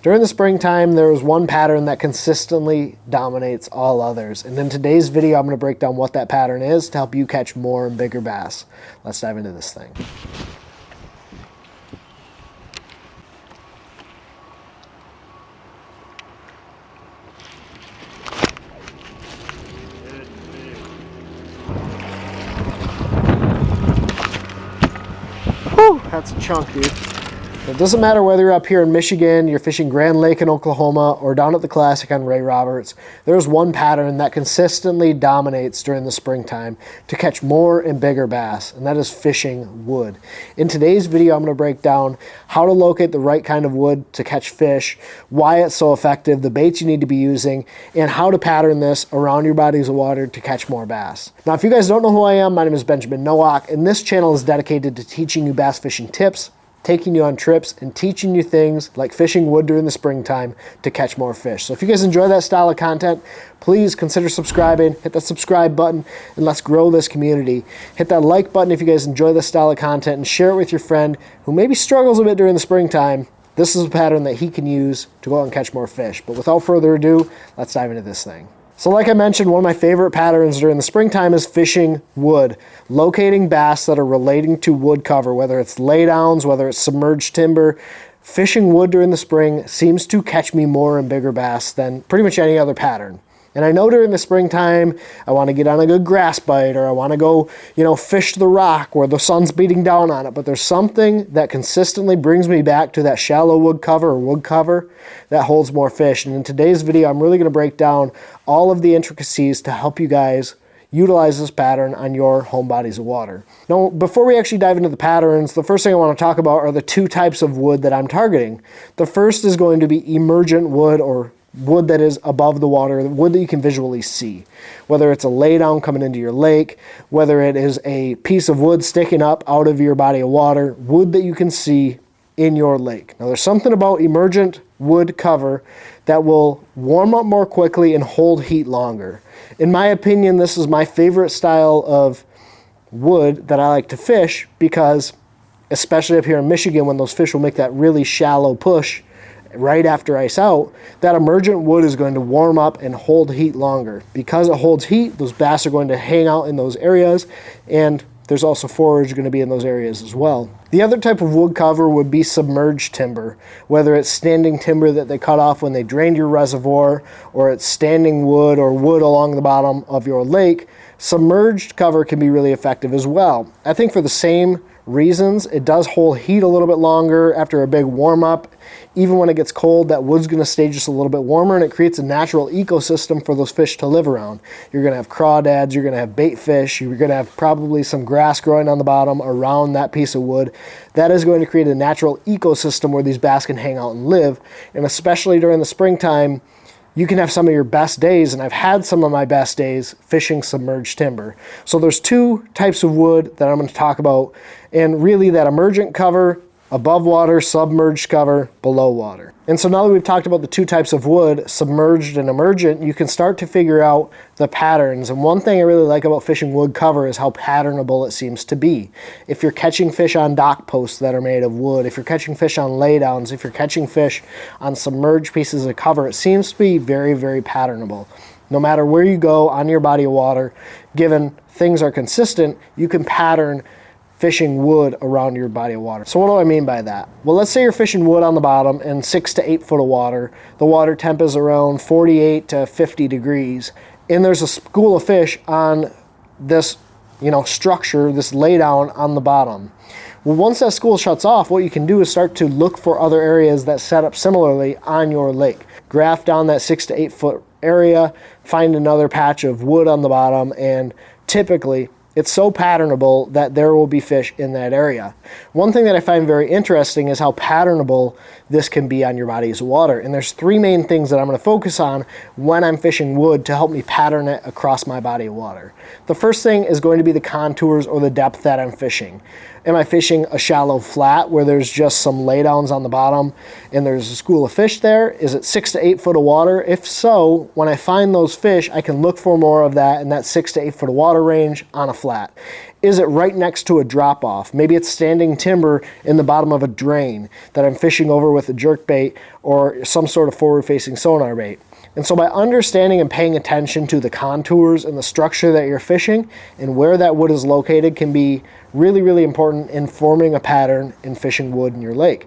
During the springtime, there is one pattern that consistently dominates all others. And in today's video, I'm going to break down what that pattern is to help you catch more and bigger bass. Let's dive into this thing. Whew, that's a chunk, dude. It doesn't matter whether you're up here in Michigan, you're fishing Grand Lake in Oklahoma, or down at the Classic on Ray Roberts, there's one pattern that consistently dominates during the springtime to catch more and bigger bass, and that is fishing wood. In today's video, I'm going to break down how to locate the right kind of wood to catch fish, why it's so effective, the baits you need to be using, and how to pattern this around your bodies of water to catch more bass. Now, if you guys don't know who I am, my name is Benjamin Nowak, and this channel is dedicated to teaching you bass fishing tips, taking you on trips, and teaching you things like fishing wood during the springtime to catch more fish. So if you guys enjoy that style of content, please consider subscribing, hit that subscribe button, and let's grow this community. Hit that like button if you guys enjoy this style of content, and share it with your friend who maybe struggles a bit during the springtime. This is a pattern that he can use to go out and catch more fish. But without further ado, let's dive into this thing. So like I mentioned, one of my favorite patterns during the springtime is fishing wood, locating bass that are relating to wood cover, whether it's laydowns, whether it's submerged timber. Fishing wood during the spring seems to catch me more and bigger bass than pretty much any other pattern. And I know during the springtime, I want to get on a good grass bite, or I want to go, fish the rock where the sun's beating down on it. But there's something that consistently brings me back to that shallow wood cover that holds more fish. And in today's video, I'm really going to break down all of the intricacies to help you guys utilize this pattern on your home bodies of water. Now, before we actually dive into the patterns, the first thing I want to talk about are the two types of wood that I'm targeting. The first is going to be emergent wood, or wood that is above the water, wood that you can visually see. Whether it's a laydown coming into your lake, whether it is a piece of wood sticking up out of your body of water, wood that you can see in your lake. Now, there's something about emergent wood cover that will warm up more quickly and hold heat longer. In my opinion, this is my favorite style of wood that I like to fish because, especially up here in Michigan, when those fish will make that really shallow push right after ice out, that emergent wood is going to warm up and hold heat longer. Because it holds heat, those bass are going to hang out in those areas, and there's also forage going to be in those areas as well. The other type of wood cover would be submerged timber, whether it's standing timber that they cut off when they drained your reservoir, or it's standing wood or wood along the bottom of your lake. Submerged cover can be really effective as well. I think for the same reasons, it does hold heat a little bit longer after a big warm up. Even when it gets cold, that wood's going to stay just a little bit warmer, and it creates a natural ecosystem for those fish to live around. You're going to have crawdads, you're going to have bait fish, you're going to have probably some grass growing on the bottom around that piece of wood. That is going to create a natural ecosystem where these bass can hang out and live. And especially during the springtime, you can have some of your best days, and I've had some of my best days fishing submerged timber. So there's two types of wood that I'm going to talk about, and really that emergent cover, above water, submerged cover, below water. And so now that we've talked about the two types of wood, submerged and emergent, you can start to figure out the patterns. And one thing I really like about fishing wood cover is how patternable it seems to be. If you're catching fish on dock posts that are made of wood, if you're catching fish on laydowns, if you're catching fish on submerged pieces of cover, it seems to be very, very patternable. No matter where you go on your body of water, given things are consistent, you can pattern fishing wood around your body of water. So what do I mean by that? Well, let's say you're fishing wood on the bottom in 6 to 8 foot of water. The water temp is around 48 to 50 degrees, and there's a school of fish on this, structure, this laydown on the bottom. Well, once that school shuts off, what you can do is start to look for other areas that set up similarly on your lake. Graph down that 6 to 8 foot area, find another patch of wood on the bottom, and typically it's so patternable that there will be fish in that area. One thing that I find very interesting is how patternable this can be on your bodies of water. And there's three main things that I'm going to focus on when I'm fishing wood to help me pattern it across my body of water. The first thing is going to be the contours or the depth that I'm fishing. Am I fishing a shallow flat where there's just some laydowns on the bottom and there's a school of fish there? Is it 6 to 8 foot of water? If so, when I find those fish, I can look for more of that in that 6 to 8 foot of water range on a flat. Is it right next to a drop off? Maybe it's standing timber in the bottom of a drain that I'm fishing over with a jerk bait or some sort of forward facing sonar bait. And so by understanding and paying attention to the contours and the structure that you're fishing and where that wood is located can be really, really important in forming a pattern in fishing wood in your lake.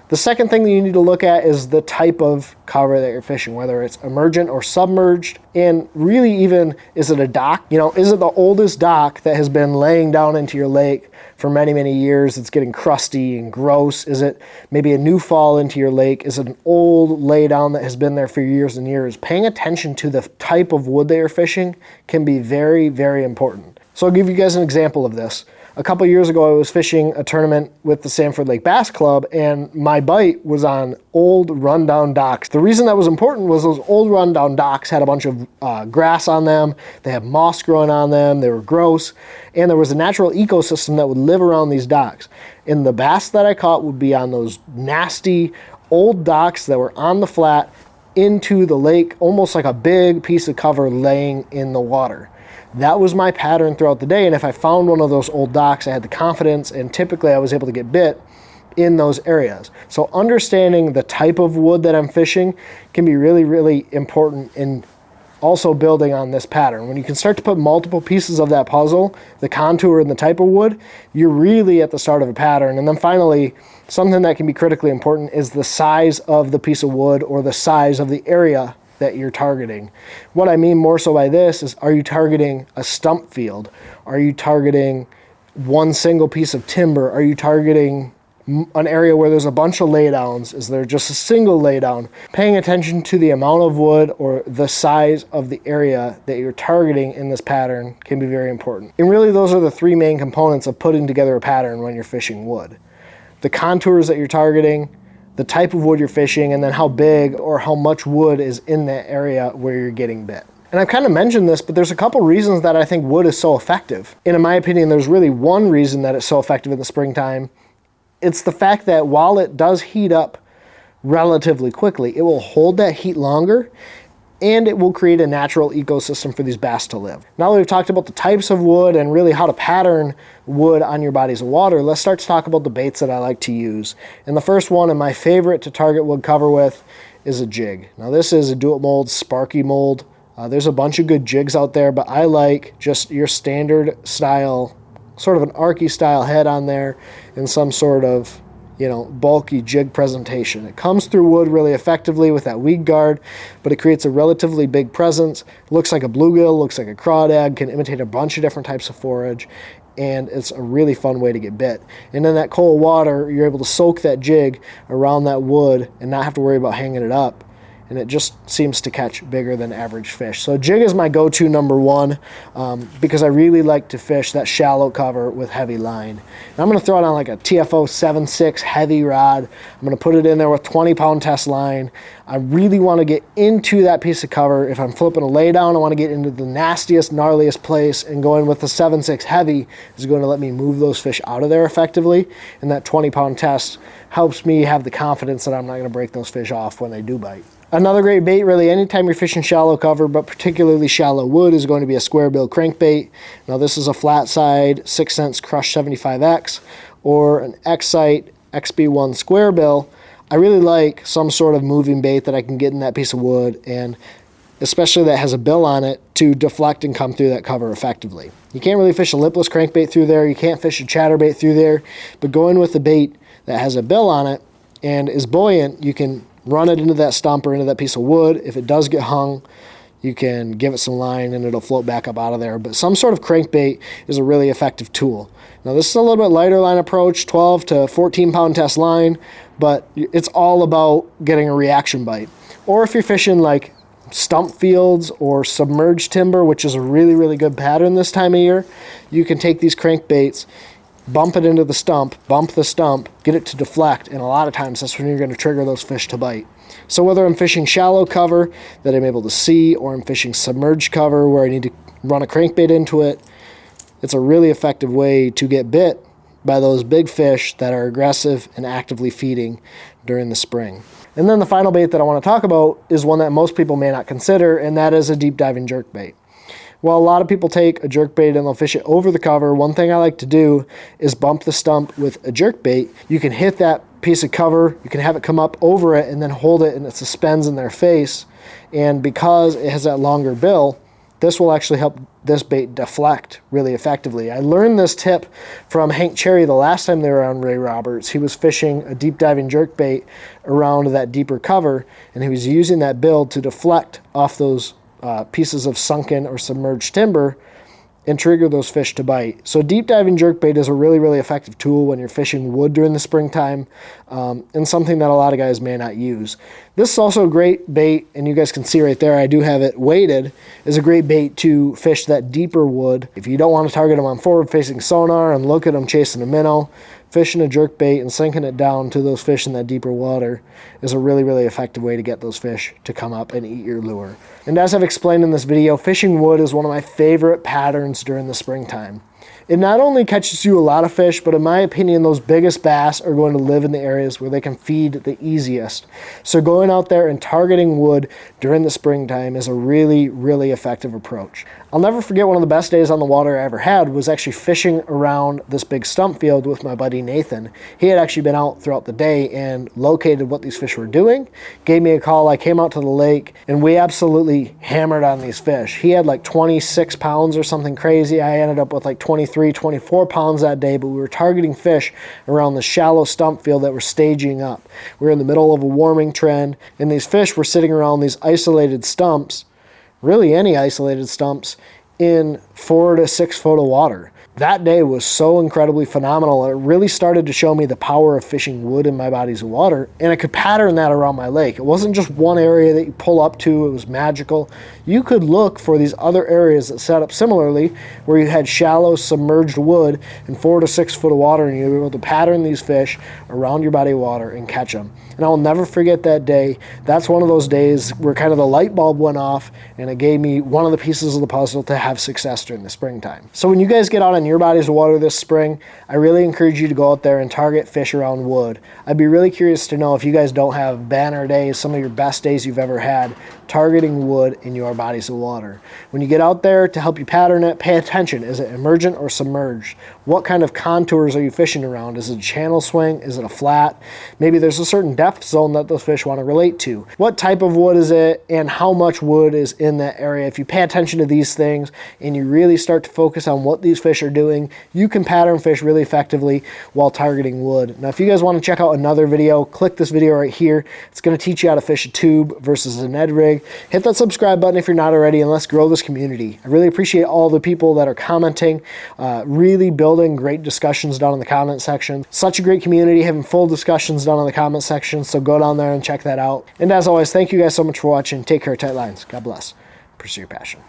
The second thing that you need to look at is the type of cover that you're fishing, whether it's emergent or submerged, and really even, is it a dock? You know, is it the oldest dock that has been laying down into your lake for many, many years? It's getting crusty and gross. Is it maybe a new fall into your lake? Is it an old laydown that has been there for years and years? Paying attention to the type of wood that you're fishing can be very, very important. So I'll give you guys an example of this. A couple years ago, I was fishing a tournament with the Sanford Lake Bass Club, and my bite was on old rundown docks. The reason that was important was those old rundown docks had a bunch of grass on them. They had moss growing on them. They were gross, and there was a natural ecosystem that would live around these docks. And the bass that I caught would be on those nasty old docks that were on the flat into the lake, almost like a big piece of cover laying in the water. That was my pattern throughout the day, and if I found one of those old docks, I had the confidence, and typically I was able to get bit in those areas. So understanding the type of wood that I'm fishing can be really, really important in also building on this pattern. When you can start to put multiple pieces of that puzzle, the contour and the type of wood, you're really at the start of a pattern. And then finally, something that can be critically important is the size of the piece of wood or the size of the area that you're targeting. What I mean more so by this is, are you targeting a stump field? Are you targeting one single piece of timber? Are you targeting an area where there's a bunch of laydowns? Is there just a single laydown? Paying attention to the amount of wood or the size of the area that you're targeting in this pattern can be very important. And really those are the three main components of putting together a pattern when you're fishing wood. The contours that you're targeting, the type of wood you're fishing, and then how big or how much wood is in that area where you're getting bit. And I've kind of mentioned this, but there's a couple reasons that I think wood is so effective. And in my opinion, there's really one reason that it's so effective in the springtime. It's the fact that while it does heat up relatively quickly, it will hold that heat longer, and it will create a natural ecosystem for these bass to live. Now that we've talked about the types of wood and really how to pattern wood on your bodies of water, let's start to talk about the baits that I like to use. And the first one, and my favorite to target wood cover with, is a jig. Now this is a do-it-mold Sparky mold. There's a bunch of good jigs out there, but I like just your standard style, sort of an archy style head on there and some sort of, you know, bulky jig presentation. It comes through wood really effectively with that weed guard, but it creates a relatively big presence. Looks like a bluegill, looks like a crawdad, can imitate a bunch of different types of forage, and it's a really fun way to get bit. And in that cold water, you're able to soak that jig around that wood and not have to worry about hanging it up. And it just seems to catch bigger than average fish. So jig is my go-to number one because I really like to fish that shallow cover with heavy line. And I'm going to throw it on like a TFO 7.6 heavy rod. I'm going to put it in there with 20-pound test line. I really want to get into that piece of cover. If I'm flipping a laydown, I want to get into the nastiest, gnarliest place, and going with the 7.6 heavy is going to let me move those fish out of there effectively. And that 20-pound test helps me have the confidence that I'm not going to break those fish off when they do bite. Another great bait, really, anytime you're fishing shallow cover, but particularly shallow wood, is going to be a square bill crankbait. Now this is a flat side 6 cents Crush 75X or an X-Sight XB1 square bill. I really like some sort of moving bait that I can get in that piece of wood, and especially that has a bill on it to deflect and come through that cover effectively. You can't really fish a lipless crankbait through there. You can't fish a chatterbait through there, but going with the bait that has a bill on it and is buoyant, you can run it into that stump or into that piece of wood. If it does get hung, you can give it some line and it'll float back up out of there. But some sort of crankbait is a really effective tool. Now this is a little bit lighter line approach, 12 to 14 pound test line, but it's all about getting a reaction bite. Or if you're fishing like stump fields or submerged timber, which is a really, really good pattern this time of year, you can take these crankbaits, bump it into the stump, bump the stump, get it to deflect, and a lot of times that's when you're going to trigger those fish to bite. So whether I'm fishing shallow cover that I'm able to see, or I'm fishing submerged cover where I need to run a crankbait into it, it's a really effective way to get bit by those big fish that are aggressive and actively feeding during the spring. And then the final bait that I want to talk about is one that most people may not consider, and that is a deep diving jerkbait. While a lot of people take a jerkbait and they'll fish it over the cover, one thing I like to do is bump the stump with a jerkbait. You can hit that piece of cover, you can have it come up over it and then hold it and it suspends in their face. And because it has that longer bill, this will actually help this bait deflect really effectively. I learned this tip from Hank Cherry the last time they were on Ray Roberts. He was fishing a deep diving jerkbait around that deeper cover, and he was using that bill to deflect off those pieces of sunken or submerged timber and trigger those fish to bite. So deep diving jerkbait is a really, really effective tool when you're fishing wood during the springtime, and something that a lot of guys may not use. This is also a great bait, and you guys can see right there, I do have it weighted, is a great bait to fish that deeper wood. If you don't want to target them on forward-facing sonar and look at them chasing a minnow, fishing a jerkbait and sinking it down to those fish in that deeper water is a really, really effective way to get those fish to come up and eat your lure. And as I've explained in this video, fishing wood is one of my favorite patterns during the springtime. It not only catches you a lot of fish, but in my opinion, those biggest bass are going to live in the areas where they can feed the easiest. So going out there and targeting wood during the springtime is a really, really effective approach. I'll never forget one of the best days on the water I ever had was actually fishing around this big stump field with my buddy Nathan. He had actually been out throughout the day and located what these fish were doing, gave me a call. I came out to the lake and we absolutely hammered on these fish. He had like 26 pounds or something crazy. I ended up with like 23, 24 pounds that day, but we were targeting fish around the shallow stump field that were staging up. We were in the middle of a warming trend, and these fish were sitting around these isolated stumps, really any isolated stumps, in 4 to 6 foot of water. That day was so incredibly phenomenal. It really started to show me the power of fishing wood in my bodies of water, and I could pattern that around my lake. It wasn't just one area that you pull up to, it was magical. You could look for these other areas that set up similarly, where you had shallow submerged wood in 4 to 6 foot of water, and you were able to pattern these fish around your body of water and catch them. And I'll never forget that day. That's one of those days where kind of the light bulb went off, and it gave me one of the pieces of the puzzle to have success during the springtime. So when you guys get out on your bodies of water this spring, I really encourage you to go out there and target fish around wood. I'd be really curious to know if you guys don't have banner days, some of your best days you've ever had, targeting wood in your bodies of water. When you get out there, to help you pattern it, pay attention. Is it emergent or submerged? What kind of contours are you fishing around? Is it a channel swing? Is it a flat? Maybe there's a certain depth zone that those fish want to relate to. What type of wood is it, and how much wood is in that area? If you pay attention to these things and you really start to focus on what these fish are doing, you can pattern fish really effectively while targeting wood. Now, if you guys want to check out another video, click this video right here. It's going to teach you how to fish a tube versus a Ned rig. Hit that subscribe button if you're not already, and let's grow this community. I really appreciate all the people that are commenting, really building great discussions down in the comment section. Such a great community, having full discussions down in the comment section, so go down there and check that out. And as always, thank you guys so much for watching. Take care, tight lines. God bless. Pursue your passion.